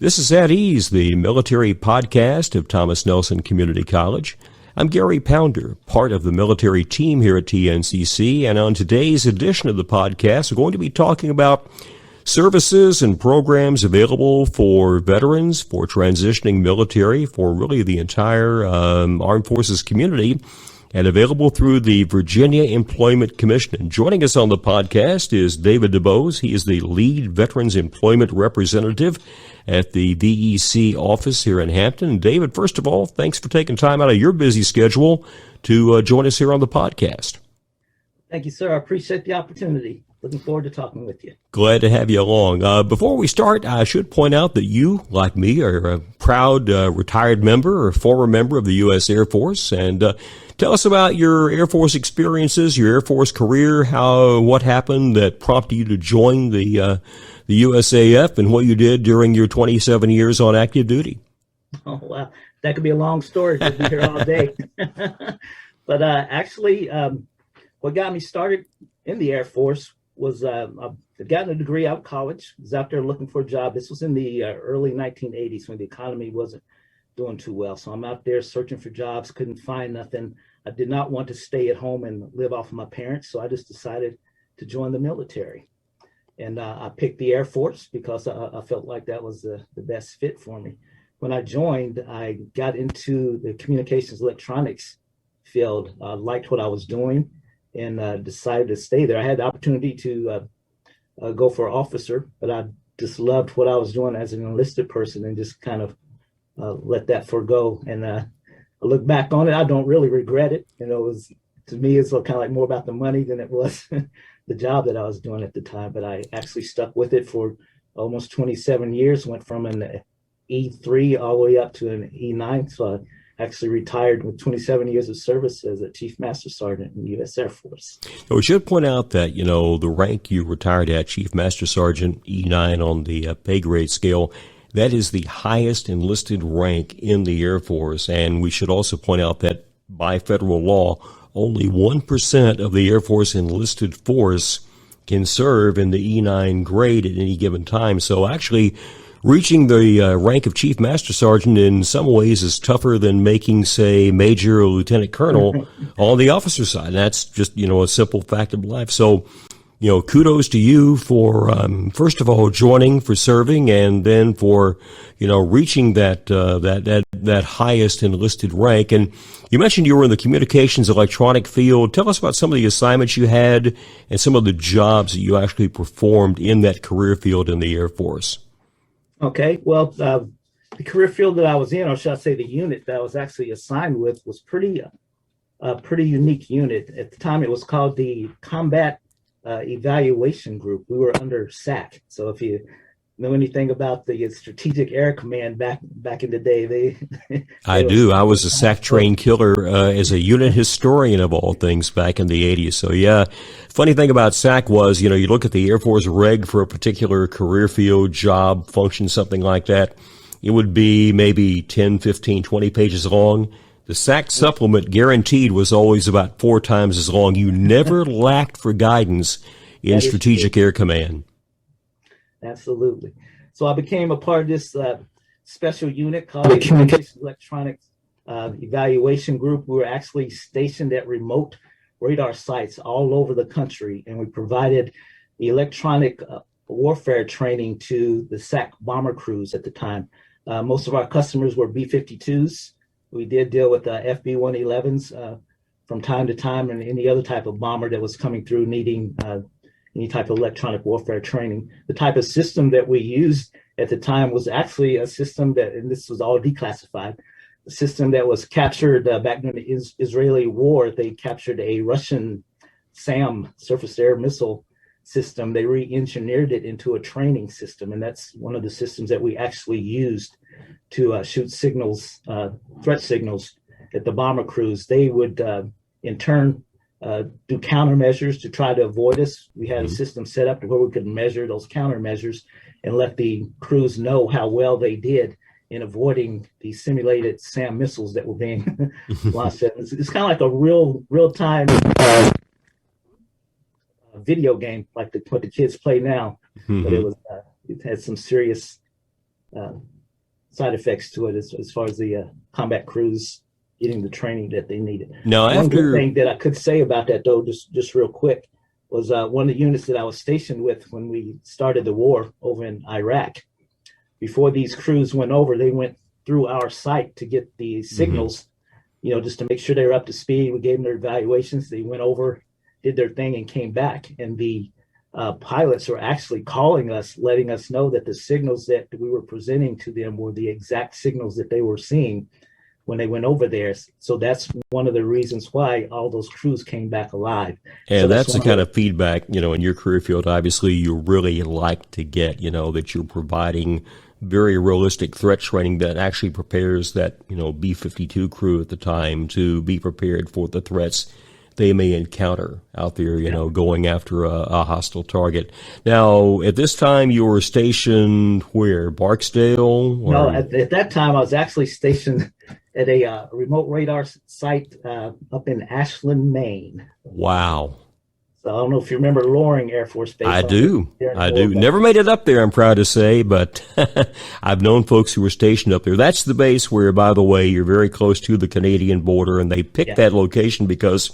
This is At Ease, the military podcast of Thomas Nelson Community College. I'm Gary Pounder, part of the military team here at TNCC, and on today's edition of the podcast, we're going to be talking about services and programs available for veterans, for transitioning military, for really the entire Armed Forces community, and available through the Virginia Employment Commission. And joining us on the podcast is David Debose. He is the lead Veterans Employment Representative at the VEC office here in Hampton. And David, first of all, thanks for taking time out of your busy schedule to join us here on the podcast. Thank you, sir. I appreciate the opportunity. Looking forward to talking with you. Glad to have you along. Before we start, I should point out that you, like me, are a proud retired member or former member of the U.S. Air Force. And tell us about your Air Force experiences, your Air Force career, what happened that prompted you to join the USAF, and what you did during your 27 years on active duty. Oh, wow. That could be a long story. We'll be here all day. But actually, what got me started in the Air Force was I got a degree out of college. I was out there looking for a job. This was in the early 1980s when the economy wasn't doing too well. So I'm out there searching for jobs, couldn't find nothing. I did not want to stay at home and live off of my parents. So I just decided to join the military. And I picked the Air Force because I felt like that was the best fit for me. When I joined, I got into the communications electronics field, liked what I was doing, and decided to stay there. I had the opportunity to go for officer, but I just loved what I was doing as an enlisted person and just kind of let that forego. And I look back on it, I don't really regret it. You know, to me, it's kind of like more about the money than it was the job that I was doing at the time. But I actually stuck with it for almost 27 years, went from an E3 all the way up to an E9. So I actually retired with 27 years of service as a Chief Master Sergeant in the U.S. Air Force. We should point out that, the rank you retired at, Chief Master Sergeant, E9 on the pay grade scale, that is the highest enlisted rank in the Air Force. And we should also point out that by federal law, only 1% of the Air Force enlisted force can serve in the E9 grade at any given time. So actually, reaching the rank of Chief Master Sergeant in some ways is tougher than making, say, Major or Lieutenant Colonel on the officer side. And that's just, a simple fact of life. So, kudos to you for, first of all, joining, for serving, and then for, reaching that highest enlisted rank. And you mentioned you were in the communications electronic field. Tell us about some of the assignments you had and some of the jobs that you actually performed in that career field in the Air Force. Okay, well, the career field that I was in, or should I say the unit that I was actually assigned with, was pretty unique unit. At the time, it was called the Combat Evaluation Group. We were under SAC. So if you know anything about the Strategic Air Command back in the day, I do. I was a SAC trained killer as a unit historian of all things back in the 80s. So yeah, funny thing about SAC was, you look at the Air Force reg for a particular career field, job, function, something like that. It would be maybe 10, 15, 20 pages long. The SAC supplement guaranteed was always about 4 times as long. You never lacked for guidance in Strategic Air Command. Absolutely. So I became a part of this special unit called the Communications Electronics Evaluation Group. We were actually stationed at remote radar sites all over the country, and we provided electronic warfare training to the SAC bomber crews at the time. Most of our customers were B-52s. We did deal with FB-111s from time to time, and any other type of bomber that was coming through needing any type of electronic warfare training. The type of system that we used at the time was actually a system that, and this was all declassified, a system that was captured back during the Israeli war. They captured a Russian SAM, surface air missile system. They re-engineered it into a training system, and that's one of the systems that we actually used to shoot signals, threat signals at the bomber crews. They would, in turn, do countermeasures to try to avoid us. We had a system set up to where we could measure those countermeasures and let the crews know how well they did in avoiding the simulated SAM missiles that were being launched. It's kind of like a real-time video game, like what the kids play now. But it had some serious uh, side effects to it as far as the combat crews getting the training that they needed. Now, One good after thing that I could say about that, though, just real quick, was one of the units that I was stationed with when we started the war over in Iraq. Before these crews went over, they went through our site to get the signals, just to make sure they were up to speed. We gave them their evaluations. They went over, did their thing, and came back. And the pilots were actually calling us, letting us know that the signals that we were presenting to them were the exact signals that they were seeing when they went over there. So that's one of the reasons why all those crews came back alive. And So that's the kind of feedback, in your career field, obviously, you really like to get, that you're providing very realistic threat training that actually prepares that, B-52 crew at the time to be prepared for the threats they may encounter out there, going after a hostile target. Now, at this time, you were stationed where? Barksdale? Or? No, at that time, I was actually stationed at a remote radar site up in Ashland, Maine. Wow. So I don't know if you remember Loring Air Force Base. I do. Never made it up there, I'm proud to say, but I've known folks who were stationed up there. That's the base where, by the way, you're very close to the Canadian border, and they picked that location because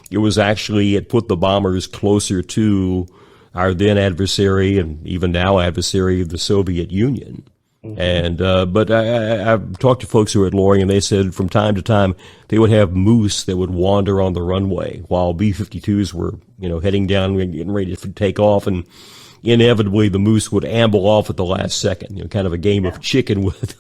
it was actually, it put the bombers closer to our then adversary and even now adversary, the Soviet Union. And but I've talked to folks who were at Loring, and they said from time to time they would have moose that would wander on the runway while B-52s were, heading down and getting ready to take off, and inevitably the moose would amble off at the last second. Kind of a game of chicken with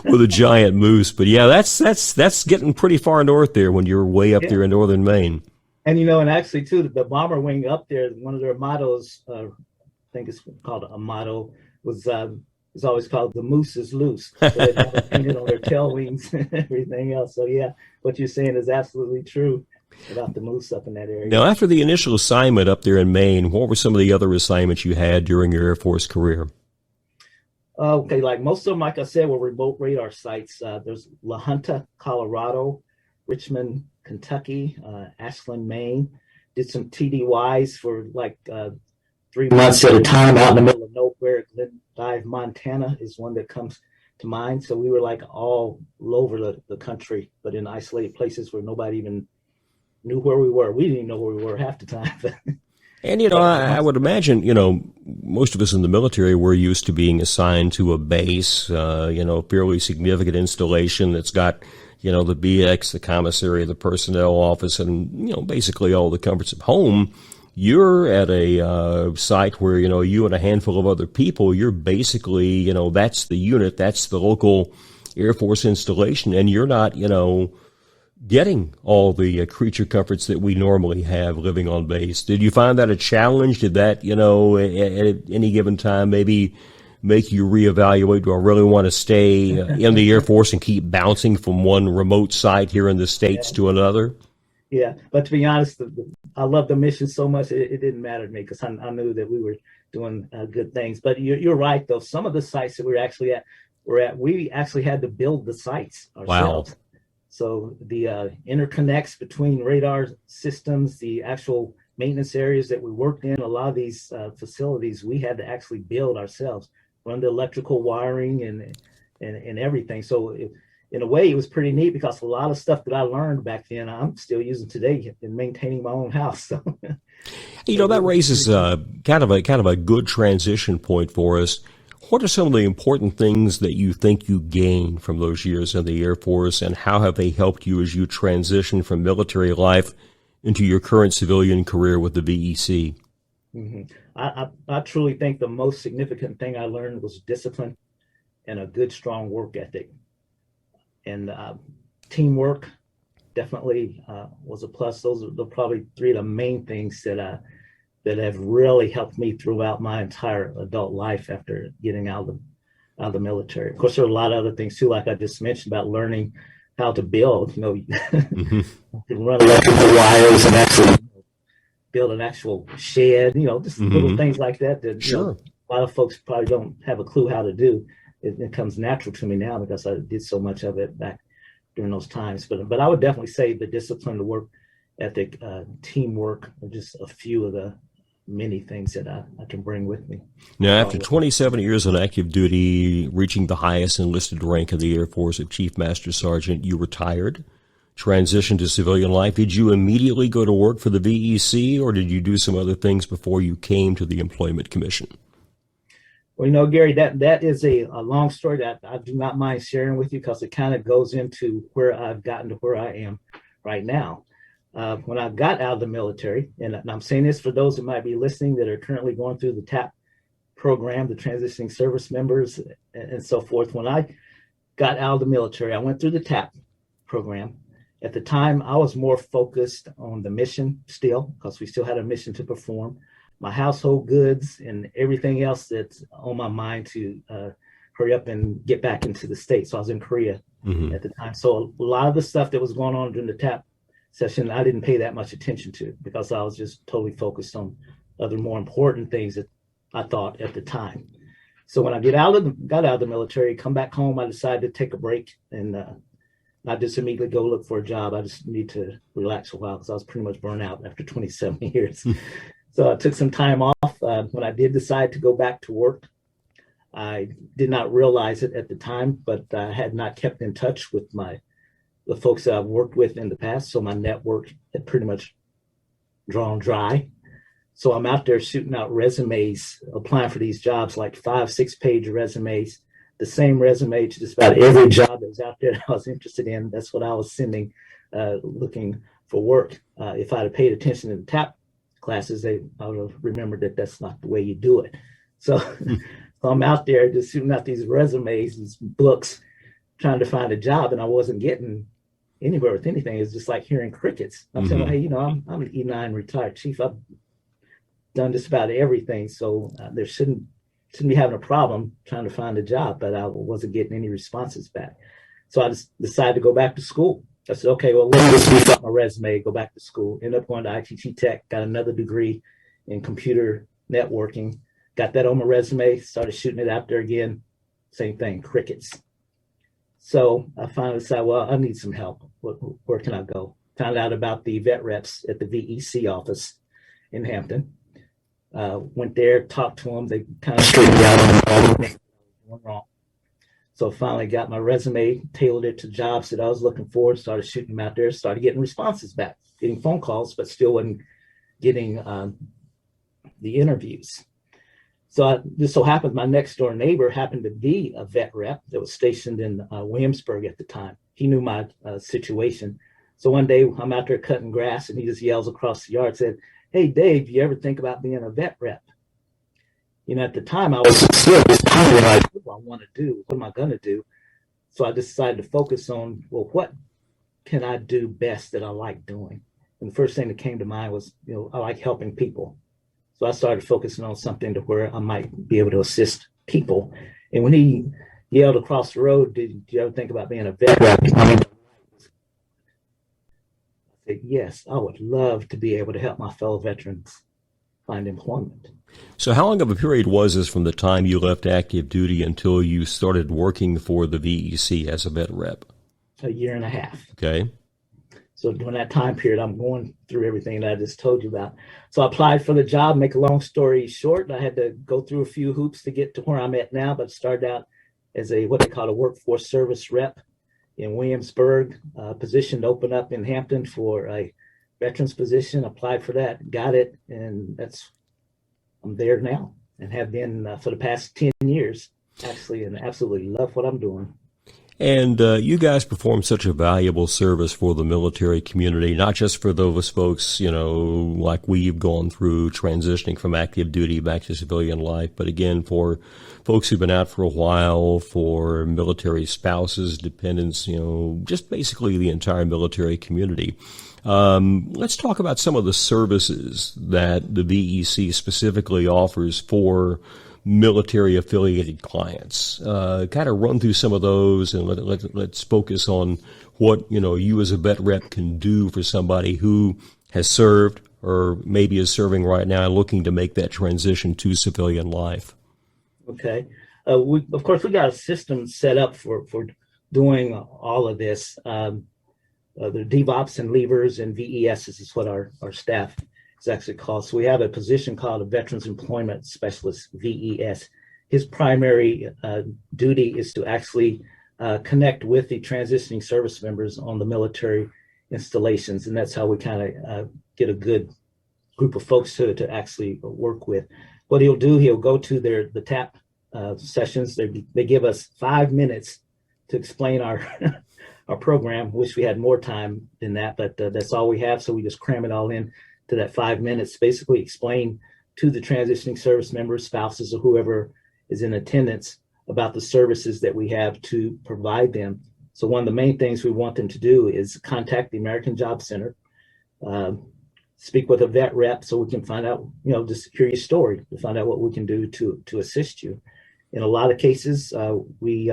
with a giant moose. But yeah, that's getting pretty far north there when you're way up there in northern Maine. And and actually too, the bomber wing up there, one of their mottos, I think it's called a motto, was it's always called "the moose is loose." So they have it painted on their tail wings and everything else. So yeah, what you're saying is absolutely true about the moose up in that area. Now, after the initial assignment up there in Maine, what were some of the other assignments you had during your Air Force career? Okay, like most of them, like I said, were remote radar sites. There's La Junta, Colorado, Richmond, Kentucky, Ashland, Maine. Did some TDYs for like 3 months at a time out in the middle of nowhere. Glendive, Montana is one that comes to mind. So we were like all over the country, but in isolated places where nobody even knew where we were. We didn't even know where we were half the time. And, I would imagine, most of us in the military were used to being assigned to a base, fairly significant installation that's got, the BX, the commissary, the personnel office, and, basically all the comforts of home. You're at a site where, you and a handful of other people, you're basically, that's the unit, that's the local Air Force installation, and you're not, getting all the creature comforts that we normally have living on base. Did you find that a challenge? Did that, at any given time maybe make you reevaluate, do I really want to stay in the Air Force and keep bouncing from one remote site here in the States to another? Yeah, but to be honest, I love the mission so much, it didn't matter to me because I knew that we were doing good things. But you're right, though. Some of the sites that we actually had to build the sites ourselves. Wow. So the interconnects between radar systems, the actual maintenance areas that we worked in, a lot of these facilities we had to actually build ourselves, run the electrical wiring and everything. So in a way, it was pretty neat because a lot of stuff that I learned back then, I'm still using today in maintaining my own house. So, that raises kind of a good transition point for us. What are some of the important things that you think you gained from those years in the Air Force, and how have they helped you as you transition from military life into your current civilian career with the VEC? Mm-hmm. I truly think the most significant thing I learned was discipline and a good, strong work ethic. And teamwork definitely was a plus. Those are probably three of the main things that have really helped me throughout my entire adult life after getting out of the military. Of course, there are a lot of other things too, like I just mentioned about learning how to build. Mm-hmm. Run electrical wires and actually build an actual shed. Just mm-hmm. little things like that. Sure. A lot of folks probably don't have a clue how to do. It comes natural to me now because I did so much of it back during those times. But I would definitely say the discipline, the work ethic, teamwork are just a few of the many things that I can bring with me. Now, after 27 years on active duty, reaching the highest enlisted rank in the Air Force of Chief Master Sergeant, you retired, transitioned to civilian life. Did you immediately go to work for the VEC, or did you do some other things before you came to the Employment Commission? Well, Gary, that is a long story that I do not mind sharing with you because it kind of goes into where I've gotten to where I am right now. When I got out of the military, and I'm saying this for those that might be listening that are currently going through the TAP program, the transitioning service members and so forth. When I got out of the military, I went through the TAP program. At the time, I was more focused on the mission still, because we still had a mission to perform, my household goods and everything else that's on my mind to hurry up and get back into the States. So I was in Korea at the time. So a lot of the stuff that was going on during the TAP session, I didn't pay that much attention to because I was just totally focused on other more important things that I thought at the time. So when I got out of the military, come back home, I decided to take a break and not just immediately go look for a job. I just need to relax a while because I was pretty much burnt out after 27 years. So I took some time off. When I did decide to go back to work, I did not realize it at the time, but I had not kept in touch with the folks that I've worked with in the past. So my network had pretty much drawn dry. So I'm out there shooting out resumes, applying for these jobs, like 5-6 page resumes, the same resume to just about every job that was out there that I was interested in. That's what I was sending, looking for work. If I'd have paid attention to the TAP classes, I would have remembered that that's not the way you do it. So, so I'm out there just shooting out these resumes, these books, trying to find a job, and I wasn't getting anywhere with anything. It's just like hearing crickets. I'm saying, hey, I'm an E9 retired chief. I've done just about everything, so there shouldn't be having a problem trying to find a job, but I wasn't getting any responses back. So I just decided to go back to school. I said, okay, well, let me just beef up my resume, go back to school. Ended up going to ITT Tech, got another degree in computer networking, got that on my resume, started shooting it out there again. Same thing, crickets. So I finally decided, well, I need some help. Where can I go? Found out about the vet reps at the VEC office in Hampton. Went there, talked to them. They kind of straightened me out on all the things went wrong. So finally got my resume, tailored it to jobs that I was looking for, started shooting them out there, started getting responses back, getting phone calls, but still wasn't getting the interviews. So this so happened, my next door neighbor happened to be a vet rep that was stationed in Williamsburg at the time. He knew my situation. So one day I'm out there cutting grass and he just yells across the yard, said, "Hey, Dave, you ever think about being a vet rep?" At the time I was still just like, what do I want to do? What am I going to do? So I decided to focus on, well, what can I do best that I like doing? And the first thing that came to mind was, I like helping people. So I started focusing on something to where I might be able to assist people. And when he yelled across the road, did you ever think about being a vet rep? I said, yes, I would love to be able to help my fellow veterans find employment. So how long of a period was this from the time you left active duty until you started working for the VEC as a vet rep? A year and a half. Okay. So during that time period, I'm going through everything that I just told you about. So I applied for the job. Make a long story short, I had to go through a few hoops to get to where I'm at now, but started out as what they call a workforce service rep in Williamsburg, position to open up in Hampton for a veterans position. Applied for that, got it, and I'm there now and have been for the past 10 years, actually, and absolutely love what I'm doing. And you guys perform such a valuable service for the military community, not just for those folks, like we've gone through transitioning from active duty back to civilian life, but again, for folks who've been out for a while, for military spouses, dependents, just basically the entire military community. Let's talk about some of the services that the VEC specifically offers for military affiliated clients. Kind of run through some of those, and let's focus on what you as a vet rep can do for somebody who has served or maybe is serving right now, looking to make that transition to civilian life. Okay. We got a system set up for doing all of this. The DevOps and LVERs and VESs is what our staff it's actually called. So we have a position called a Veterans Employment Specialist, VES. His primary duty is to actually connect with the transitioning service members on the military installations, and that's how we kind of get a good group of folks to actually work with. What he'll do, he'll go to the TAP sessions. They give us 5 minutes to explain our our program. Wish we had more time than that, but that's all we have. So we just cram it all in to that 5 minutes. Basically, explain to the transitioning service members, spouses, or whoever is in attendance about the services that we have to provide them. So one of the main things we want them to do is contact the American Job Center, speak with a vet rep so we can find out, just hear your story to find out what we can do to assist you. In a lot of cases, we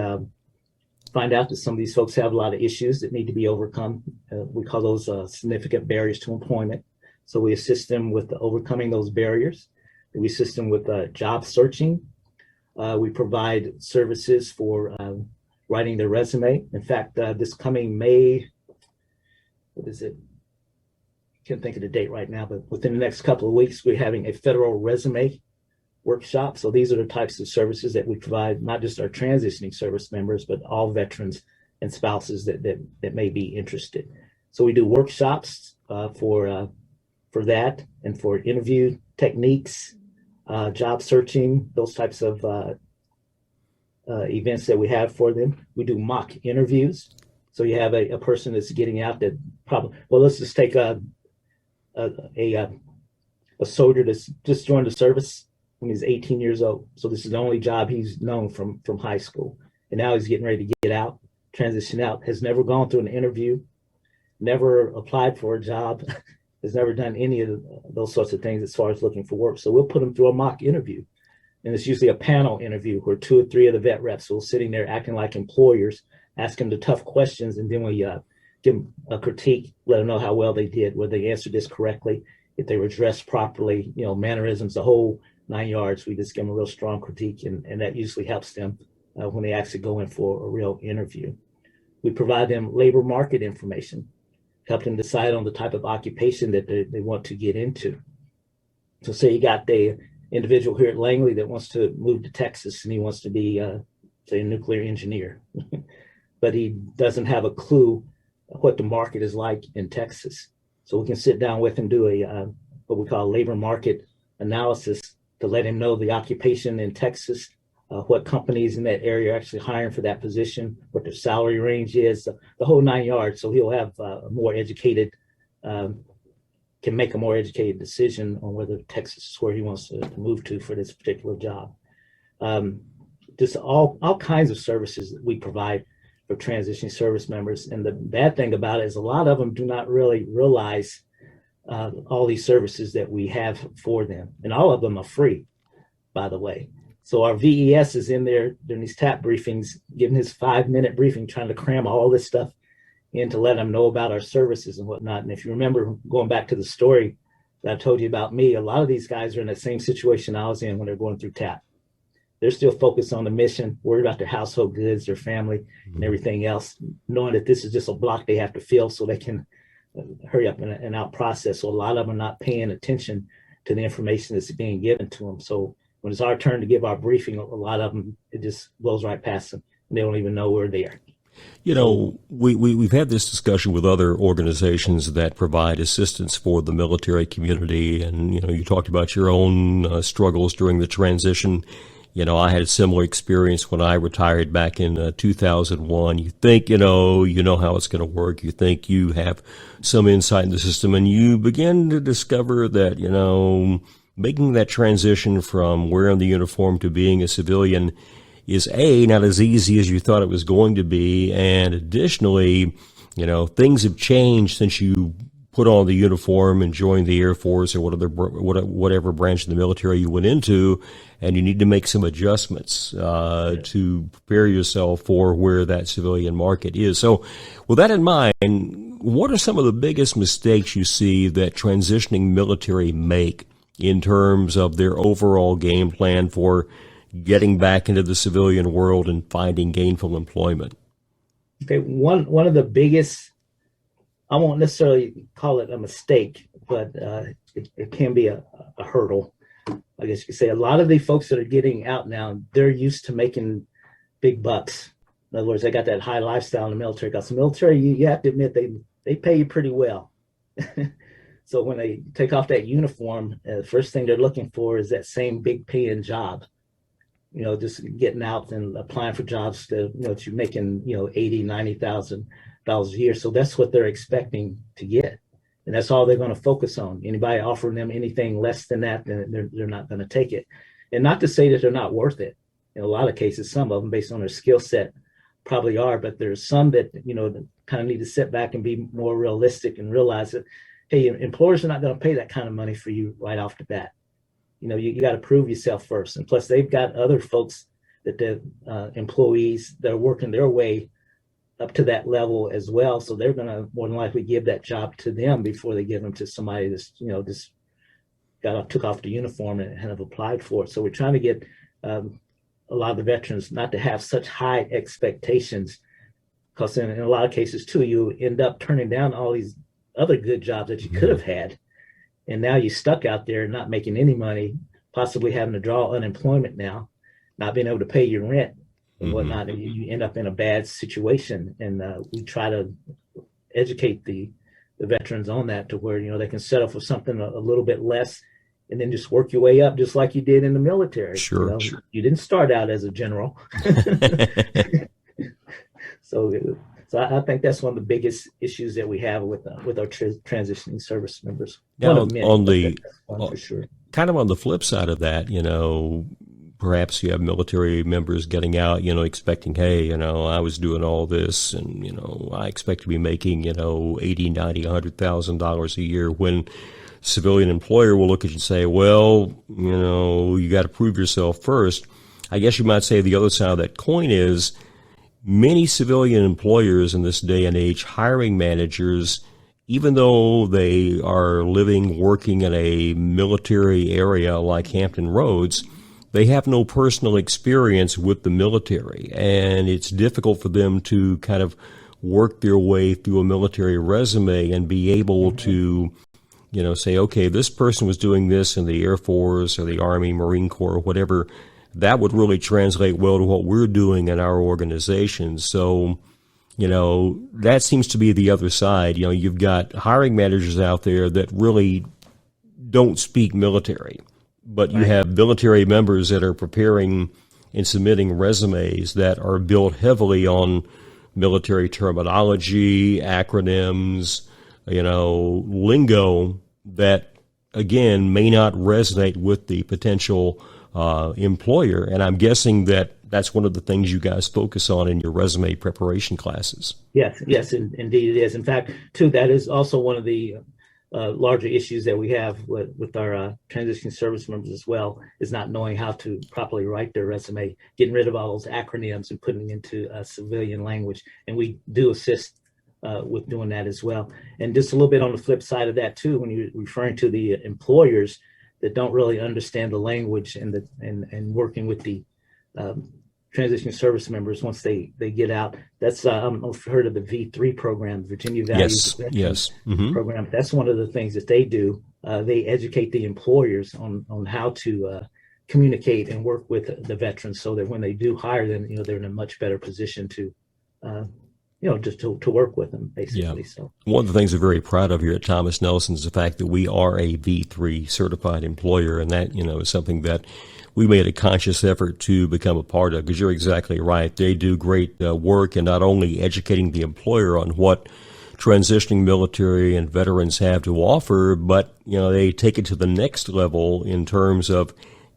find out that some of these folks have a lot of issues that need to be overcome. We call those significant barriers to employment. So we assist them with overcoming those barriers. We assist them with job searching. We provide services for writing their resume. In fact, this coming May, what is it? Can't think of the date right now, but within the next couple of weeks, we're having a federal resume workshop. So these are the types of services that we provide, not just our transitioning service members, but all veterans and spouses that may be interested. So we do workshops for that and for interview techniques, job searching, those types of events that we have for them. We do mock interviews. So you have a person that's getting out that probably, well, let's just take a soldier that's just joined the service when he's 18 years old. So this is the only job he's known from high school. And now he's getting ready to get out, transition out, has never gone through an interview, never applied for a job, has never done any of those sorts of things as far as looking for work. So we'll put him through a mock interview. And it's usually a panel interview where 2 or 3 of the vet reps will sitting there acting like employers, ask them the tough questions, and then we give them a critique, let them know how well they did, whether they answered this correctly, if they were dressed properly, mannerisms, the whole 9 yards. We just give them a real strong critique, and that usually helps them when they actually go in for a real interview. We provide them labor market information, help them decide on the type of occupation that they want to get into. So say you got the individual here at Langley that wants to move to Texas and he wants to be, say, a nuclear engineer, but he doesn't have a clue what the market is like in Texas. So we can sit down with him, do a what we call labor market analysis to let him know the occupation in Texas, what companies in that area are actually hiring for that position, what their salary range is, the whole 9 yards. So he'll have a more educated, can make a more educated decision on whether Texas is where he wants to move to for this particular job. Just all kinds of services that we provide for transitioning service members. And the bad thing about it is a lot of them do not really realize all these services that we have for them. And all of them are free, by the way. So our VES is in there during these TAP briefings, giving his 5-minute briefing, trying to cram all this stuff in to let them know about our services and whatnot. And if you remember going back to the story that I told you about me, a lot of these guys are in the same situation I was in when they're going through TAP. They're still focused on the mission, worried about their household goods, their family, and everything else, knowing that this is just a block they have to fill so they can hurry up and out process. So a lot of them are not paying attention to the information that's being given to them. So when it's our turn to give our briefing, a lot of them, it just blows right past them. And they don't even know we're there. We've had this discussion with other organizations that provide assistance for the military community. And, you talked about your own struggles during the transition. I had a similar experience when I retired back in 2001. You think, you know how it's going to work. You think you have some insight in the system, and you begin to discover that, making that transition from wearing the uniform to being a civilian is not as easy as you thought it was going to be. And additionally, things have changed since you put on the uniform and joined the Air Force or whatever branch of the military you went into, and you need to make some adjustments to prepare yourself for where that civilian market is. So with that in mind, what are some of the biggest mistakes you see that transitioning military make in terms of their overall game plan for getting back into the civilian world and finding gainful employment? Okay, one of the biggest, I won't necessarily call it a mistake, but it can be a hurdle. I guess you could say a lot of the folks that are getting out now, they're used to making big bucks. In other words, they got that high lifestyle in the military. Because the military, you have to admit, they pay you pretty well. So when they take off that uniform, the first thing they're looking for is that same big paying job. Just getting out and applying for jobs that you're making, $80,000-$90,000 a year. So that's what they're expecting to get. And that's all they're going to focus on. Anybody offering them anything less than that, then they're not going to take it. And not to say that they're not worth it. In a lot of cases, some of them, based on their skill set, probably are. But there's some that, kind of need to sit back and be more realistic and realize that, hey, employers are not going to pay that kind of money for you right off the bat. You got to prove yourself first. And plus, they've got other folks that the employees that are working their way up to that level as well. So they're going to more than likely give that job to them before they give them to somebody that's, just took off the uniform and have applied for it. So we're trying to get a lot of the veterans not to have such high expectations, because in a lot of cases too, you end up turning down all these other good jobs that you could have had. And now you're stuck out there not making any money, possibly having to draw unemployment now, not being able to pay your rent and whatnot. And you end up in a bad situation. And we try to educate the veterans on that to where, they can settle for something a little bit less and then just work your way up just like you did in the military. Sure. You didn't start out as a general. So I think that's one of the biggest issues that we have with our transitioning service members. Now, for sure. Kind of on the flip side of that, perhaps you have military members getting out, expecting, hey, I was doing all this and, I expect to be making, $80,000, $90,000, $100,000 a year, when civilian employer will look at you and say, well, you got to prove yourself first. I guess you might say the other side of that coin is many civilian employers in this day and age, hiring managers, even though they are working in a military area like Hampton Roads, they have no personal experience with the military. And it's difficult for them to kind of work their way through a military resume and be able to, say, okay, this person was doing this in the Air Force or the Army, Marine Corps, or whatever. That would really translate well to what we're doing in our organization. So, that seems to be the other side. You've got hiring managers out there that really don't speak military, but you have military members that are preparing and submitting resumes that are built heavily on military terminology, acronyms, lingo that, again, may not resonate with the potential employer. And I'm guessing that that's one of the things you guys focus on in your resume preparation classes. Yes, indeed it is. In fact, too, that is also one of the larger issues that we have with our transition service members as well, is not knowing how to properly write their resume, getting rid of all those acronyms and putting it into civilian language. And we do assist with doing that as well. And just a little bit on the flip side of that too, when you're referring to the employers that don't really understand the language and working with the transition service members once they get out. That's I don't know if you've heard of the V3 program, Virginia Values program. That's one of the things that they do. They educate the employers on how to communicate and work with the veterans, so that when they do hire them, they're in a much better position to just to work with them, basically. Yeah. So one of the things we're very proud of here at Thomas Nelson is the fact that we are a V3 certified employer, and that, is something that we made a conscious effort to become a part of, because you're exactly right. They do great work in not only educating the employer on what transitioning military and veterans have to offer, but, they take it to the next level in terms of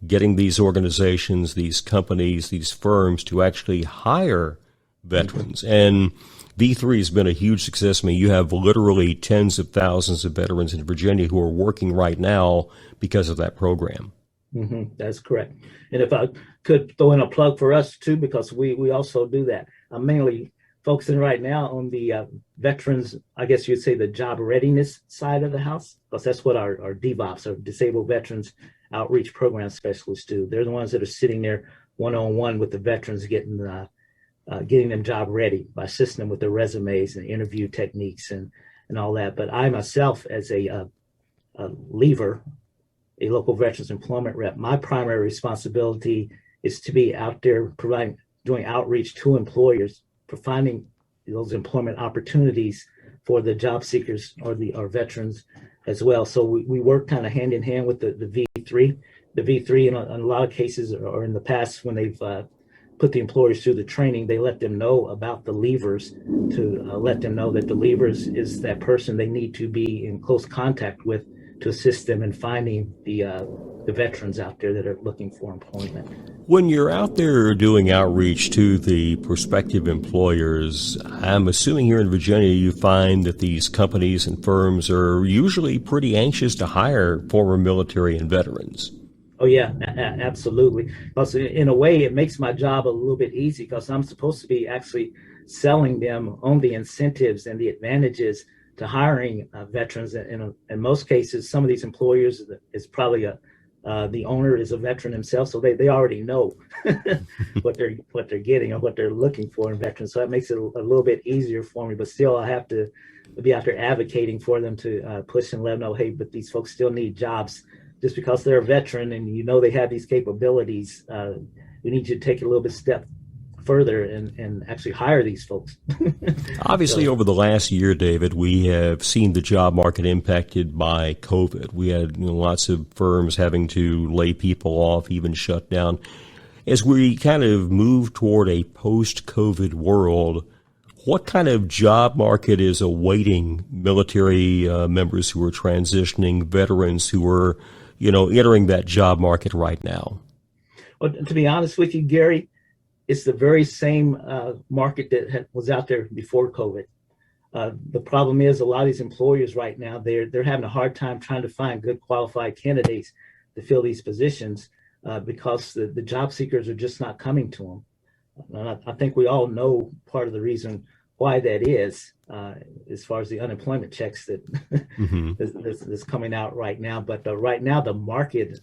getting these organizations, these companies, these firms to actually hire veterans. And V3 has been a huge success. I mean, you have literally tens of thousands of veterans in Virginia who are working right now because of that program. That's correct. And if I could throw in a plug for us too, because we also do that. I'm mainly focusing right now on the veterans, I guess you'd say the job readiness side of the house, because that's what our DVOPs, or Disabled Veterans Outreach Program Specialists, do. They're the ones that are sitting there one-on-one with the veterans, getting them job ready by assisting them with their resumes and interview techniques and all that. But I myself, as a LVER, a local veterans employment rep, my primary responsibility is to be out there doing outreach to employers for finding those employment opportunities for the job seekers or our veterans as well. So we work kind of hand in hand with the V3. The V3 in a lot of cases, or in the past when they've put the employers through the training, they let them know about the LVERs, to let them know that the LVERs is that person they need to be in close contact with to assist them in finding the veterans out there that are looking for employment. When you're out there doing outreach to the prospective employers, I'm assuming here in Virginia you find that these companies and firms are usually pretty anxious to hire former military and veterans. Oh yeah, absolutely. Also, in a way, it makes my job a little bit easy because I'm supposed to be actually selling them on the incentives and the advantages to hiring veterans. In most cases, some of these employers is probably the owner is a veteran himself, so they already know what they're getting or what they're looking for in veterans. So that makes it a little bit easier for me. But still, I have to be out there advocating for them to push and let them know, hey, but these folks still need jobs. Just because they're a veteran and you know they have these capabilities, we need you to take a little bit step further and actually hire these folks. Obviously, over the last year, David, we have seen the job market impacted by COVID. We had lots of firms having to lay people off, even shut down. As we kind of move toward a post-COVID world, what kind of job market is awaiting military members who are transitioning, veterans who are entering that job market right now? Well, to be honest with you, Gary, it's the very same market that was out there before COVID. The problem is a lot of these employers right now, they're having a hard time trying to find good qualified candidates to fill these positions because the job seekers are just not coming to them. And I think we all know part of the reason why that is, as far as the unemployment checks that is coming out right now. But right now, the market,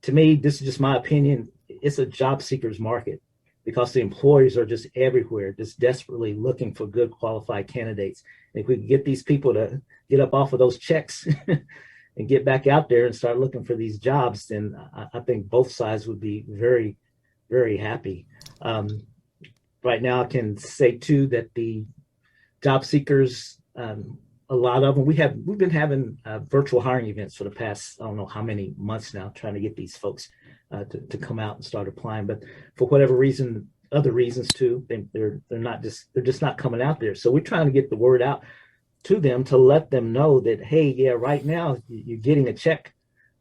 to me, this is just my opinion, it's a job seekers market because the employers are just everywhere, just desperately looking for good qualified candidates. And if we can get these people to get up off of those checks and get back out there and start looking for these jobs, then I think both sides would be very, very happy. Right now, I can say too that the job seekers, a lot of them, we've been having virtual hiring events for the past, I don't know how many months now, trying to get these folks to come out and start applying. But for whatever reason, other reasons too, they're just not coming out there. So we're trying to get the word out to them to let them know that, hey, yeah, right now you're getting a check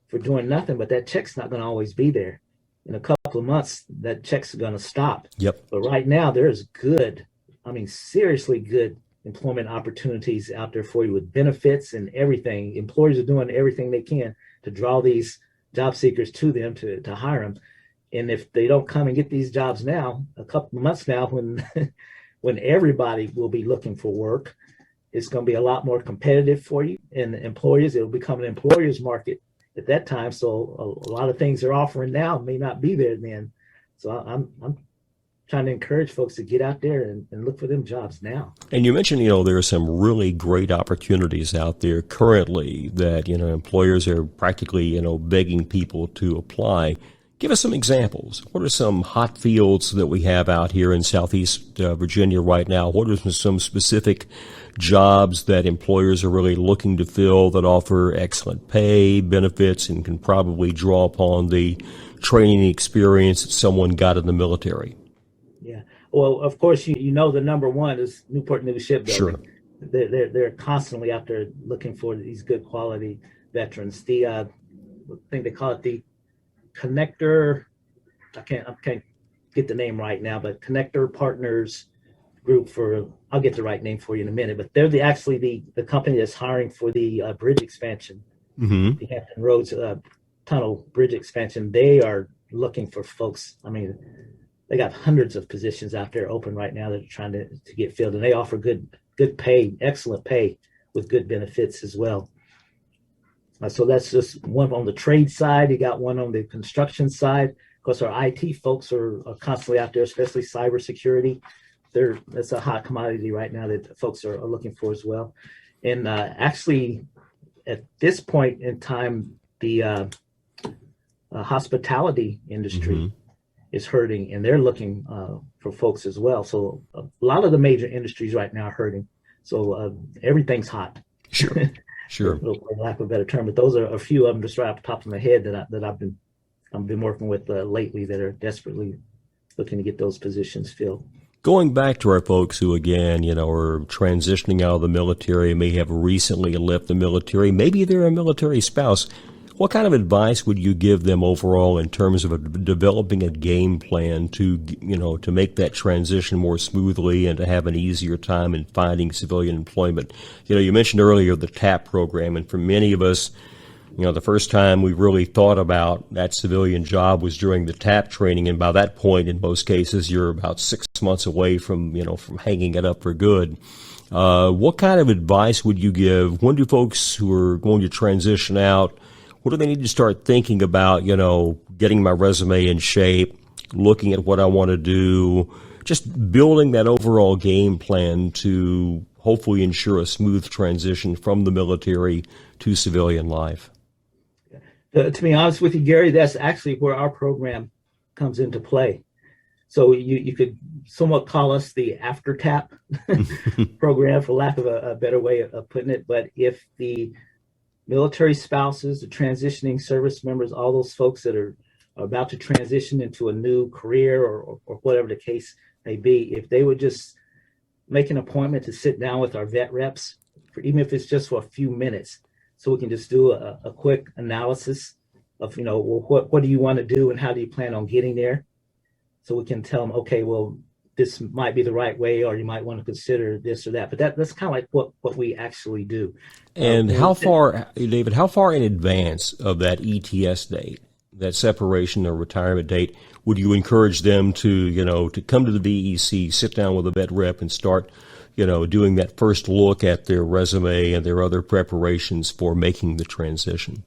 for doing nothing, but that check's not going to always be there. In a couple of months, that check's going to stop. Yep. But right now, there's seriously good employment opportunities out there for you with benefits and everything. Employers are doing everything they can to draw these job seekers to them to hire them. And if they don't come and get these jobs now, a couple of months now, when everybody will be looking for work, it's going to be a lot more competitive for you. And employers, it'll become an employer's market at that time. So a lot of things they're offering now may not be there then. So I'm trying to encourage folks to get out there and look for them jobs now. And you mentioned, there are some really great opportunities out there currently that, employers are practically, begging people to apply. Give us some examples. What are some hot fields that we have out here in Southeast Virginia right now? What are some specific jobs that employers are really looking to fill that offer excellent pay, benefits, and can probably draw upon the training experience that someone got in the military? Yeah. Well, of course, the number one is Newport News Shipbuilding. Sure. They're constantly out there looking for these good quality veterans. I think they call it the Connector. I can't get the name right now, but Connector Partners Group I'll get the right name for you in a minute, but they're actually the company that's hiring for the bridge expansion, the Hampton Roads Tunnel bridge expansion. They are looking for folks. I mean, they got hundreds of positions out there open right now that are trying to get filled, and they offer good pay, excellent pay with good benefits as well. So that's just one on the trade side. You got one on the construction side. Of course, our IT folks are constantly out there, especially cybersecurity. That's a hot commodity right now that folks are looking for as well. And actually, at this point in time, the hospitality industry is hurting, and they're looking for folks as well. So a lot of the major industries right now are hurting. So everything's hot. Sure, sure. For lack of a better term, but those are a few of them just right off the top of my head that I've been working with lately that are desperately looking to get those positions filled. Going back to our folks who, again, are transitioning out of the military, may have recently left the military, maybe they're a military spouse. What kind of advice would you give them overall in terms of developing a game plan to make that transition more smoothly and to have an easier time in finding civilian employment? You mentioned earlier the TAP program, and for many of us, the first time we really thought about that civilian job was during the TAP training, and by that point, in most cases, you're about 6 months away from hanging it up for good. What kind of advice would you give? When do folks who are going to transition out, what do they need to start thinking about, getting my resume in shape, looking at what I want to do, just building that overall game plan to hopefully ensure a smooth transition from the military to civilian life? To be honest with you, Gary, that's actually where our program comes into play. So you could somewhat call us the after TAP program, for lack of a better way of putting it. But if the military spouses, the transitioning service members, all those folks that are about to transition into a new career or whatever the case may be, if they would just make an appointment to sit down with our vet reps, even if it's just for a few minutes, so we can just do a quick analysis of, what do you want to do and how do you plan on getting there? So we can tell them, okay, well, this might be the right way, or you might want to consider this or that. But that's kind of like what we actually do. And how far, David, how far in advance of that ETS date, that separation or retirement date, would you encourage them to come to the VEC, sit down with a vet rep and start, doing that first look at their resume and their other preparations for making the transition?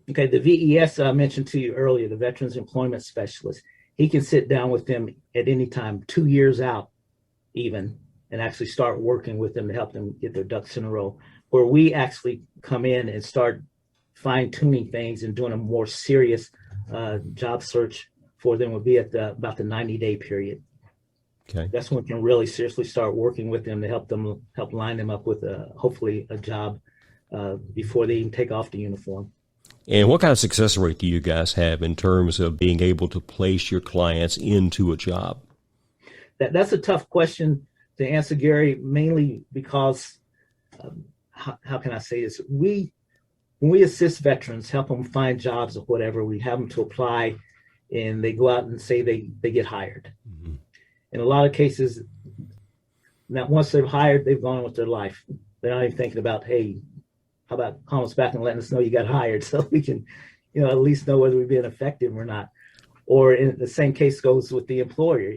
Okay, the VES I mentioned to you earlier, the Veterans Employment Specialist, he can sit down with them at any time, 2 years out even, and actually start working with them to help them get their ducks in a row. Where we actually come in and start fine-tuning things and doing a more serious job search for them would be at about the 90-day period. Okay. That's when we can really seriously start working with them to help line them up with hopefully a job before they even take off the uniform. And what kind of success rate do you guys have in terms of being able to place your clients into a job? That's a tough question to answer, Gary, mainly because, how can I say this? When we assist veterans, help them find jobs or whatever, we have them to apply, and they go out and say they get hired. Mm-hmm. In a lot of cases, now once they're hired, they've gone on with their life. They're not even thinking about, hey, how about calling us back and letting us know you got hired, so we can, at least know whether we've been effective or not. Or in the same case goes with the employer.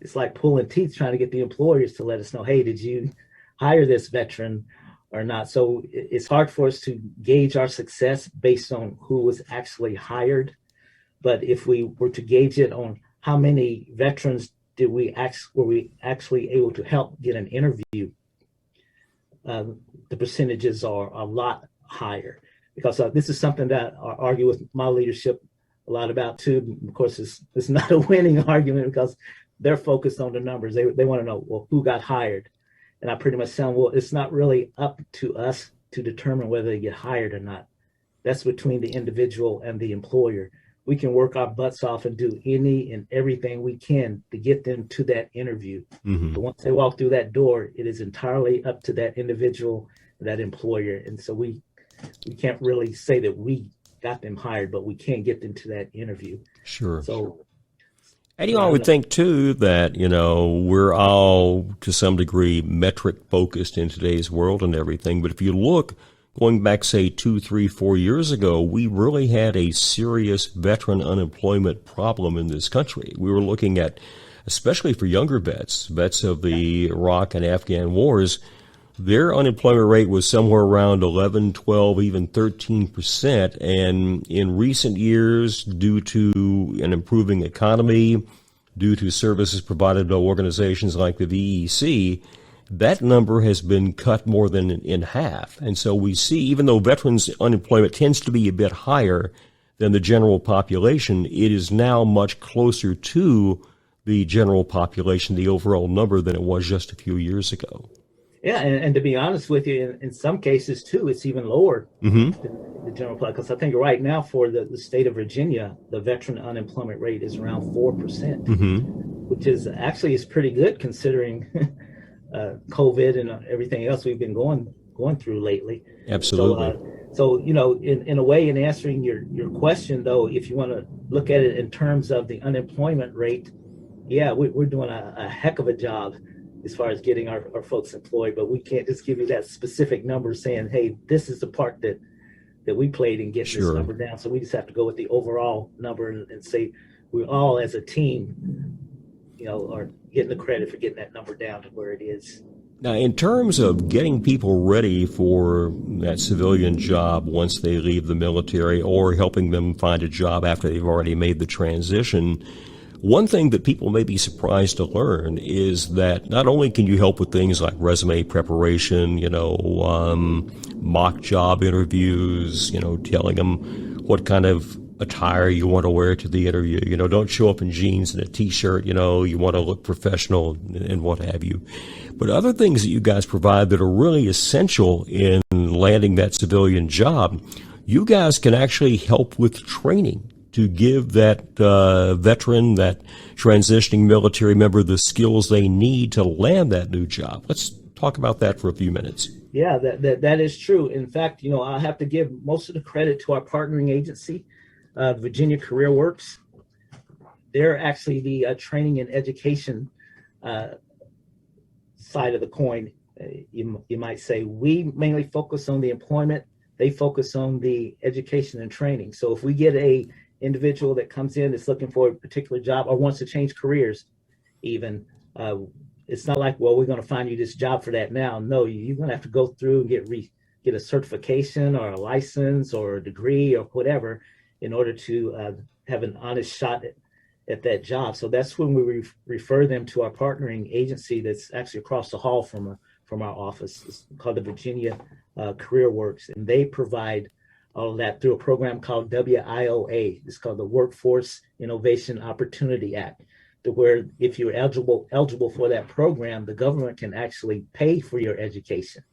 It's like pulling teeth trying to get the employers to let us know, hey, did you hire this veteran or not? So it's hard for us to gauge our success based on who was actually hired. But if we were to gauge it on how many veterans were we actually able to help get an interview, the percentages are a lot higher, because this is something that I argue with my leadership a lot about too. Of course, it's not a winning argument because they're focused on the numbers. They want to know, well, who got hired? And I pretty much tell them, well, it's not really up to us to determine whether they get hired or not. That's between the individual and the employer. We can work our butts off and do any and everything we can to get them to that interview. Mm-hmm. But once they walk through that door, it is entirely up to that individual, that employer. And so we can't really say that we got them hired, but we can get them to that interview. Sure. So, and I would think too that, we're all to some degree metric focused in today's world and everything. But if you look, going back, say, 2, 3, 4 years ago, we really had a serious veteran unemployment problem in this country. We were looking at, especially for younger vets of the Iraq and Afghan wars, their unemployment rate was somewhere around 11, 12, even 13%. And in recent years, due to an improving economy, due to services provided by organizations like the VEC, that number has been cut more than in half. And so we see, even though veterans unemployment tends to be a bit higher than the general population, it is now much closer to the general population, the overall number, than it was just a few years ago. Yeah, and to be honest with you, in some cases too, it's even lower than the general public. Because I think right now for the state of Virginia, the veteran unemployment rate is around 4%, which is actually is pretty good considering COVID and everything else we've been going through lately. Absolutely. So in a way, in answering your question, though, if you want to look at it in terms of the unemployment rate, yeah, we're doing a heck of a job as far as getting our folks employed, but we can't just give you that specific number saying, hey, this is the part that we played in getting this number down. So we just have to go with the overall number and say we all as a team, are getting the credit for getting that number down to where it is. Now, in terms of getting people ready for that civilian job once they leave the military, or helping them find a job after they've already made the transition, one thing that people may be surprised to learn is that not only can you help with things like resume preparation, mock job interviews, telling them what kind of attire you want to wear to the interview. Don't show up in jeans and a T-shirt. You want to look professional and what have you. But other things that you guys provide that are really essential in landing that civilian job, you guys can actually help with training to give that veteran, that transitioning military member, the skills they need to land that new job. Let's talk about that for a few minutes. Yeah, that is true. In fact, I have to give most of the credit to our partnering agency, Virginia Careerworks. They're actually the training and education side of the coin. You might say we mainly focus on the employment. They focus on the education and training. So if we get a individual that comes in that's looking for a particular job or wants to change careers, even, it's not like, well, we're going to find you this job for that now. No, you're going to have to go through and get a certification or a license or a degree or whatever in order to have an honest shot at that job. So that's when we refer them to our partnering agency that's actually across the hall from our office. It's called the Virginia Careerworks, and they provide all of that through a program called WIOA. It's called the Workforce Innovation Opportunity Act, to where if you're eligible for that program, the government can actually pay for your education,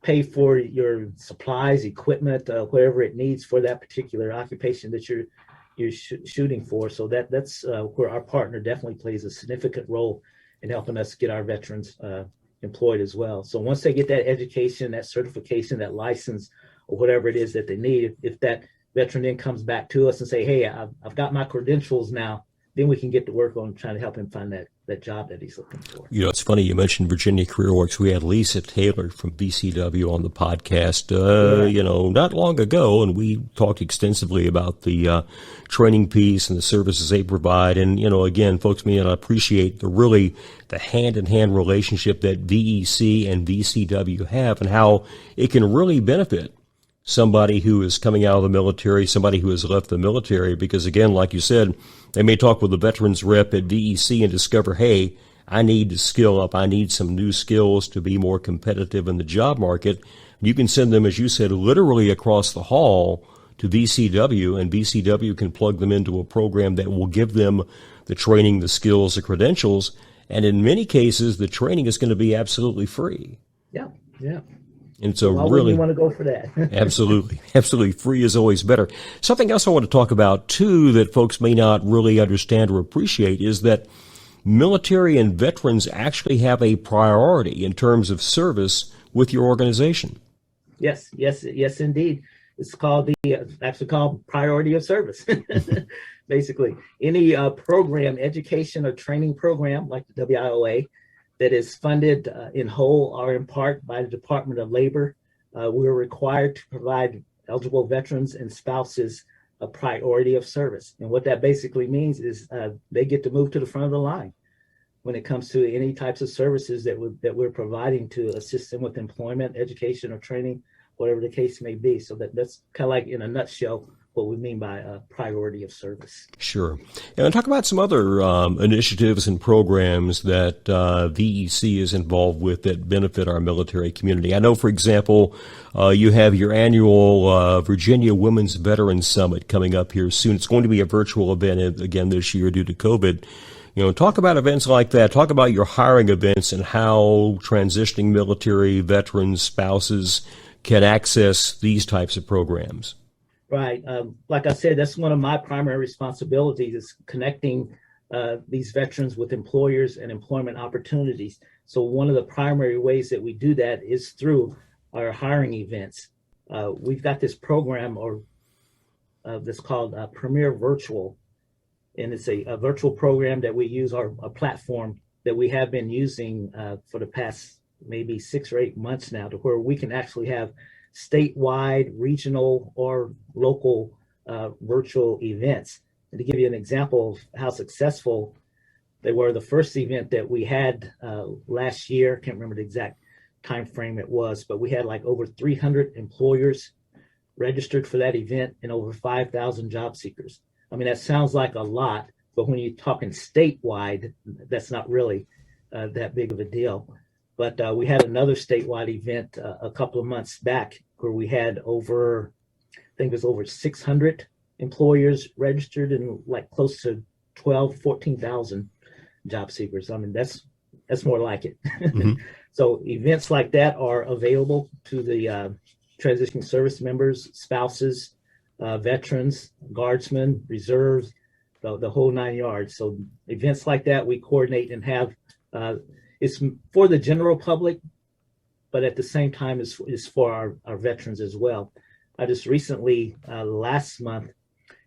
pay for your supplies, equipment, whatever it needs for that particular occupation that you're shooting for. So that's where our partner definitely plays a significant role in helping us get our veterans employed as well. So once they get that education, that certification, that license, or whatever it is that they need, if that veteran then comes back to us and say, hey, I've got my credentials now, then we can get to work on trying to help him find that job that he's looking for. It's funny you mentioned Virginia Careerworks. We had Lisa Taylor from VCW on the podcast, not long ago, and we talked extensively about the training piece and the services they provide. And, again, folks may not appreciate the hand-in-hand relationship that VEC and VCW have and how it can really benefit somebody who is coming out of the military, somebody who has left the military, because again, like you said, they may talk with the veterans rep at VEC and discover, hey, I need to skill up. I need some new skills to be more competitive in the job market. You can send them, as you said, literally across the hall to VCW, and VCW can plug them into a program that will give them the training, the skills, the credentials. And in many cases, the training is going to be absolutely free. Yeah. And so why really, you want to go for that? absolutely. Free is always better. Something else I want to talk about, too, that folks may not really understand or appreciate is that military and veterans actually have a priority in terms of service with your organization. Yes, indeed. It's called actually called priority of service. Basically, any program, education or training program like the WIOA, that is funded in whole or in part by the Department of Labor, we're required to provide eligible veterans and spouses a priority of service. And what that basically means is they get to move to the front of the line when it comes to any types of services that we're providing to assist them with employment, education, or training, whatever the case may be. So that's kind of like, in a nutshell, what we mean by a priority of service. Sure. And talk about some other initiatives and programs that VEC is involved with that benefit our military community. I know, for example, you have your annual Virginia Women's Veterans Summit coming up here soon. It's going to be a virtual event again this year due to COVID. Talk about events like that. Talk about your hiring events and how transitioning military veterans, spouses can access these types of programs. Right. Like I said, that's one of my primary responsibilities is connecting these veterans with employers and employment opportunities. So one of the primary ways that we do that is through our hiring events. We've got this program that's called Premier Virtual, and it's a virtual program that we use a platform that we have been using for the past maybe 6 or 8 months now, to where we can actually have statewide, regional, or local virtual events. And to give you an example of how successful they were, the first event that we had last year, I can't remember the exact time frame it was, but we had like over 300 employers registered for that event and over 5,000 job seekers. I mean, that sounds like a lot, but when you're talking statewide, that's not really that big of a deal. But we had another statewide event a couple of months back where we had over 600 employers registered and like close to 14,000 job seekers. I mean, that's more like it. Mm-hmm. So events like that are available to the transitioning service members, spouses, veterans, guardsmen, reserves, the whole 9 yards. So events like that we coordinate and have. It's for the general public, but at the same time is for our veterans as well. I just recently, last month,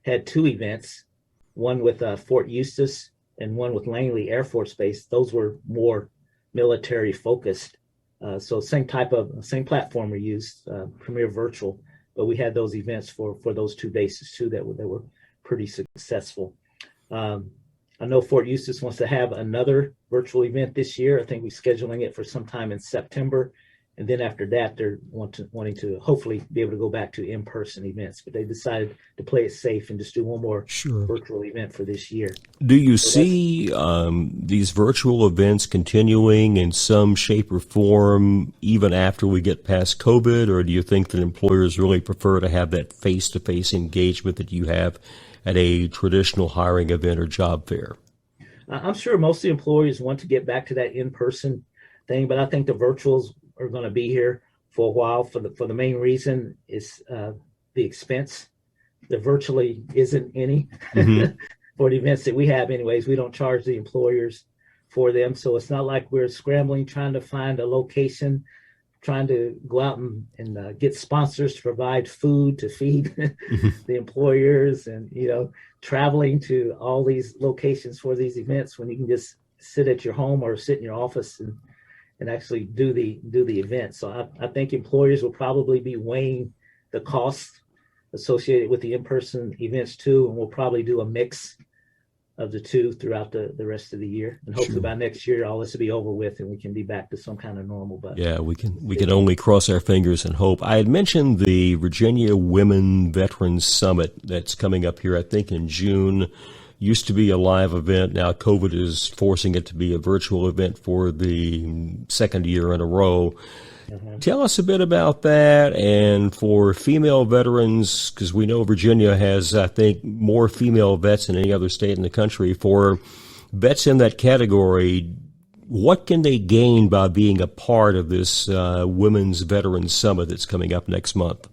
had 2 events, one with Fort Eustis and one with Langley Air Force Base. Those were more military focused. So same platform we used, Premier Virtual, but we had those events for those 2 bases too that were pretty successful. I know Fort Eustis wants to have another virtual event this year. I think we're scheduling it for sometime in September. And then after that, they're wanting to hopefully be able to go back to in-person events. But they decided to play it safe and just do one more virtual event for this year. Do you see these virtual events continuing in some shape or form even after we get past COVID? Or do you think that employers really prefer to have that face-to-face engagement that you have at a traditional hiring event or job fair? I'm sure most of the employers want to get back to that in-person thing, but I think the virtuals are going to be here for a while for the main reason is the expense. There virtually isn't any for the events that we have anyways. We don't charge the employers for them. So it's not like we're scrambling, trying to find a location, trying to go out and get sponsors to provide food to feed the employers and, traveling to all these locations for these events when you can just sit at your home or sit in your office and actually do the event. So I think employers will probably be weighing the costs associated with the in-person events too, and we'll probably do a mix of the two throughout the rest of the year. And hopefully by next year, all this will be over with and we can be back to some kind of normal. But yeah, we can only cross our fingers and hope. I had mentioned the Virginia Women Veterans Summit that's coming up here, I think in June. Used to be a live event. Now COVID is forcing it to be a virtual event for the second year in a row. Tell us a bit about that. And for female veterans, because we know Virginia has, I think, more female vets than any other state in the country. For vets in that category, what can they gain by being a part of this Women's Veterans Summit that's coming up next month?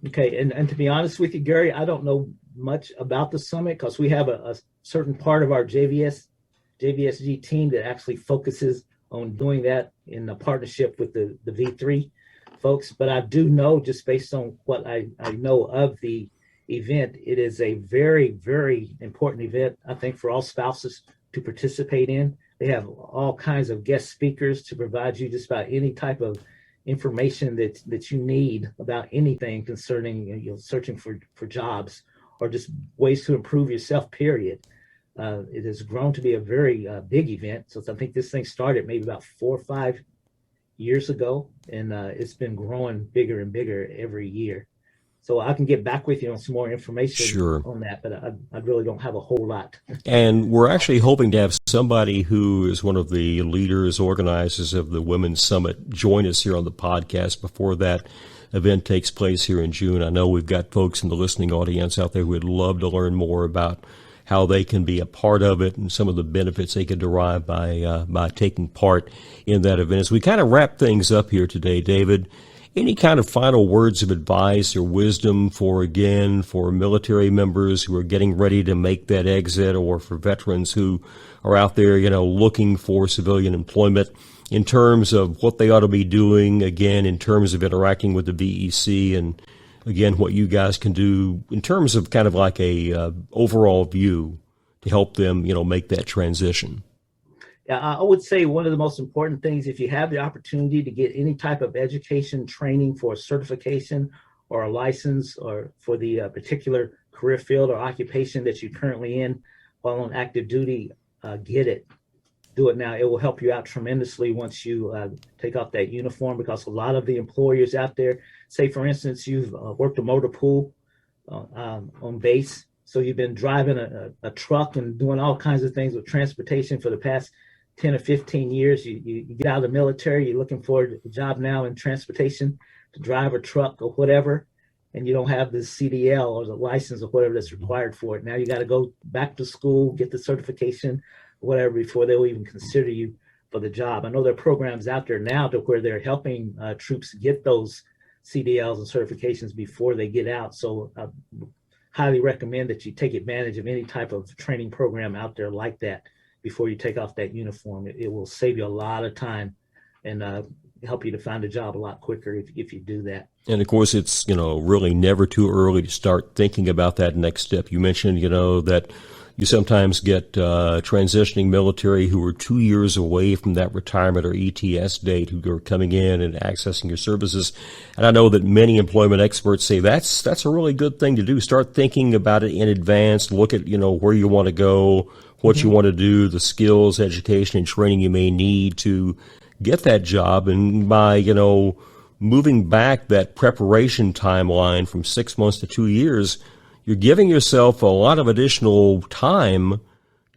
Okay. And to be honest with you, Gary, I don't know much about the summit because we have a certain part of our JVSG team that actually focuses on doing that in a partnership with the V3 folks. But I do know, just based on what I know of the event, it is a very, very important event, I think, for all spouses to participate in. They have all kinds of guest speakers to provide you just about any type of information that you need about anything concerning searching for jobs or just ways to improve yourself, period. It has grown to be a very big event. So I think this thing started maybe about 4 or 5 years ago, and it's been growing bigger and bigger every year. So I can get back with you on some more information Sure. on that, but I really don't have a whole lot. And we're actually hoping to have somebody who is one of the leaders, organizers of the Women's Summit join us here on the podcast before that event takes place here in June. I know we've got folks in the listening audience out there who would love to learn more about how they can be a part of it and some of the benefits they can derive by taking part in that event. As we kind of wrap things up here today, David, any kind of final words of advice or wisdom for military members who are getting ready to make that exit, or for veterans who are out there, looking for civilian employment, in terms of what they ought to be doing, again, in terms of interacting with the VEC, and again, what you guys can do in terms of kind of like a overall view to help them, make that transition? Yeah, I would say one of the most important things, if you have the opportunity to get any type of education training for a certification or a license, or for the particular career field or occupation that you're currently in while on active duty, get it. Do it now. It will help you out tremendously once you take off that uniform, because a lot of the employers out there, say for instance, you've worked a motor pool on base, so you've been driving a truck and doing all kinds of things with transportation for the past 10 or 15 years. You get out of the military, you're looking for a job now in transportation to drive a truck or whatever, and you don't have the CDL or the license or whatever that's required for it. Now you got to go back to school, get the certification, whatever, before they'll even consider you for the job. I know there are programs out there now to where they're helping troops get those CDLs and certifications before they get out. So I highly recommend that you take advantage of any type of training program out there like that before you take off that uniform. It will save you a lot of time and help you to find a job a lot quicker if you do that. And of course, it's, really never too early to start thinking about that next step. You mentioned, that you sometimes get transitioning military who are 2 years away from that retirement or ETS date, who are coming in and accessing your services. And I know that many employment experts say that's a really good thing to do. Start thinking about it in advance. Look at, where you want to go, what you want to do, the skills, education, and training you may need to get that job. And by, moving back that preparation timeline from 6 months to 2 years, you're giving yourself a lot of additional time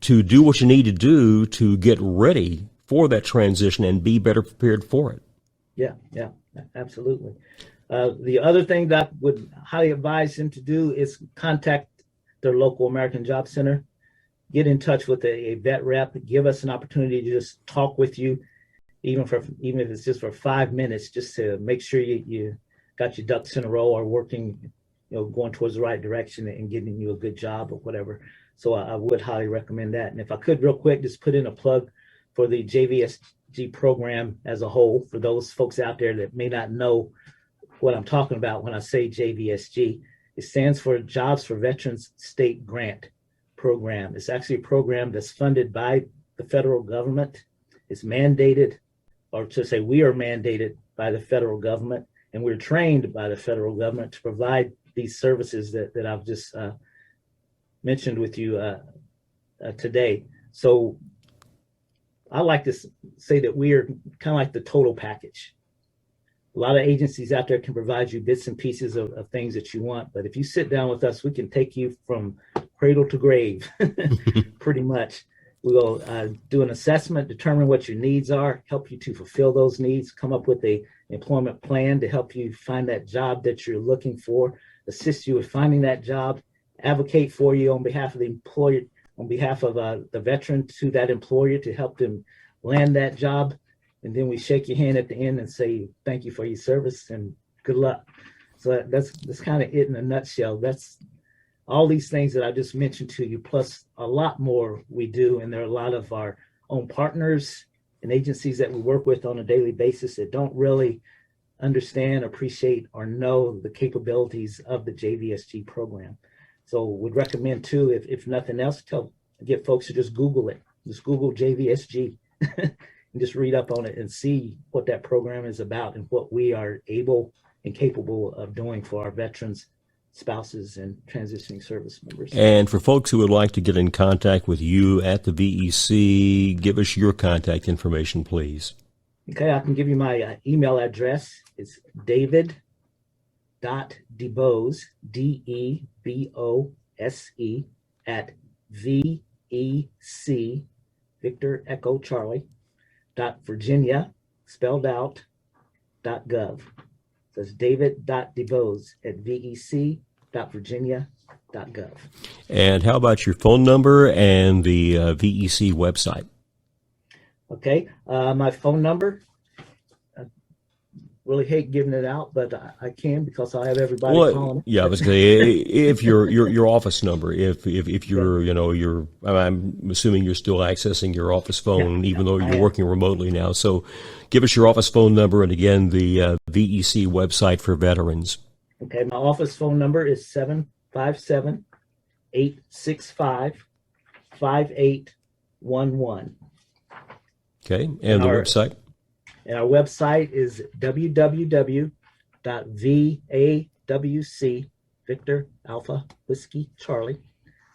to do what you need to do to get ready for that transition and be better prepared for it. Yeah, absolutely. The other thing that I would highly advise them to do is contact their local American Job Center. Get in touch with a vet rep. Give us an opportunity to just talk with you, even if it's just for 5 minutes, just to make sure you got your ducks in a row, or working, going towards the right direction and getting you a good job or whatever. So I would highly recommend that. And if I could real quick, just put in a plug for the JVSG program as a whole, for those folks out there that may not know what I'm talking about when I say JVSG. It stands for Jobs for Veterans State Grant Program. It's actually a program that's funded by the federal government. It's mandated, or to say we are mandated by the federal government, and we're trained by the federal government to provide these services that I've just mentioned with you today. So I like to say that we are kind of like the total package. A lot of agencies out there can provide you bits and pieces of things that you want, but if you sit down with us, we can take you from cradle to grave, pretty much. We will do an assessment, determine what your needs are, help you to fulfill those needs, come up with a employment plan to help you find that job that you're looking for, assist you with finding that job, advocate for you on behalf of the employer, on behalf of the veteran to that employer, to help them land that job. And then we shake your hand at the end and say, thank you for your service and good luck. So that's kind of it in a nutshell. That's all these things that I just mentioned to you, plus a lot more we do. And there are a lot of our own partners and agencies that we work with on a daily basis that don't really understand, appreciate, or know the capabilities of the JVSG program. So would recommend too, if nothing else, get folks to just Google it. Just Google JVSG and just read up on it and see what that program is about and what we are able and capable of doing for our veterans, spouses, and transitioning service members. And for folks who would like to get in contact with you at the VEC, give us your contact information, please. Okay, I can give you my email address. It's David Debose, Debose, at VEC, Victor Echo Charlie, Virginia, spelled out, .gov. So it's David.Debose at VEC.Virginia.gov. And how about your phone number and the VEC website? Okay, my phone number, I really hate giving it out, but I can because I have everybody calling. Yeah, I was going to say, if your office number, if you're, I'm assuming you're still accessing your office phone, even though you're working remotely now. So give us your office phone number and again, the VEC website for veterans. Okay, my office phone number is 757-865-5811. Okay, and the website? And our website is www.vawc, Victor Alpha Whiskey Charlie,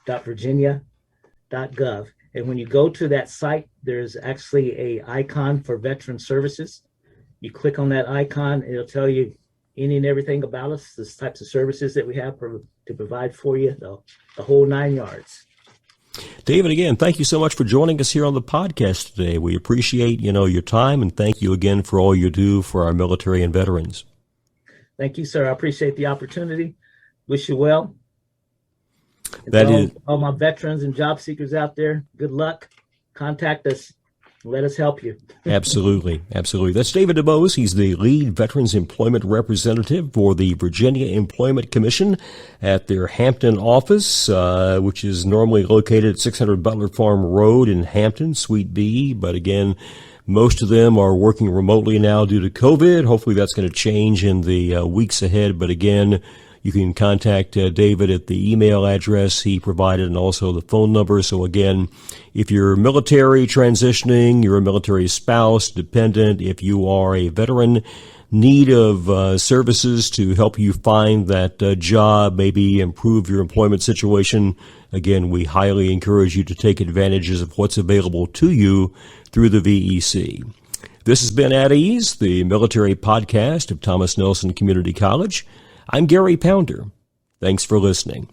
.Virginia.gov. And when you go to that site, there's actually a icon for veteran services. You click on that icon, it'll tell you any and everything about us, the types of services that we have to provide for you, the whole 9 yards. David, again, thank you so much for joining us here on the podcast today. We appreciate, your time, and thank you again for all you do for our military and veterans. Thank you, sir. I appreciate the opportunity. Wish you well. That is all my veterans and job seekers out there, good luck. Contact us. Let us help you. Absolutely. Absolutely. That's David Debose. He's the lead Veterans Employment Representative for the Virginia Employment Commission at their Hampton office, which is normally located at 600 Butler Farm Road in Hampton, Suite B. But again, most of them are working remotely now due to COVID. Hopefully that's going to change in the weeks ahead. But again, you can contact David at the email address he provided and also the phone number. So again, if you're military transitioning, you're a military spouse, dependent, if you are a veteran, need of services to help you find that job, maybe improve your employment situation, again, we highly encourage you to take advantages of what's available to you through the VEC. This has been At Ease, the military podcast of Thomas Nelson Community College. I'm Gary Pounder. Thanks for listening.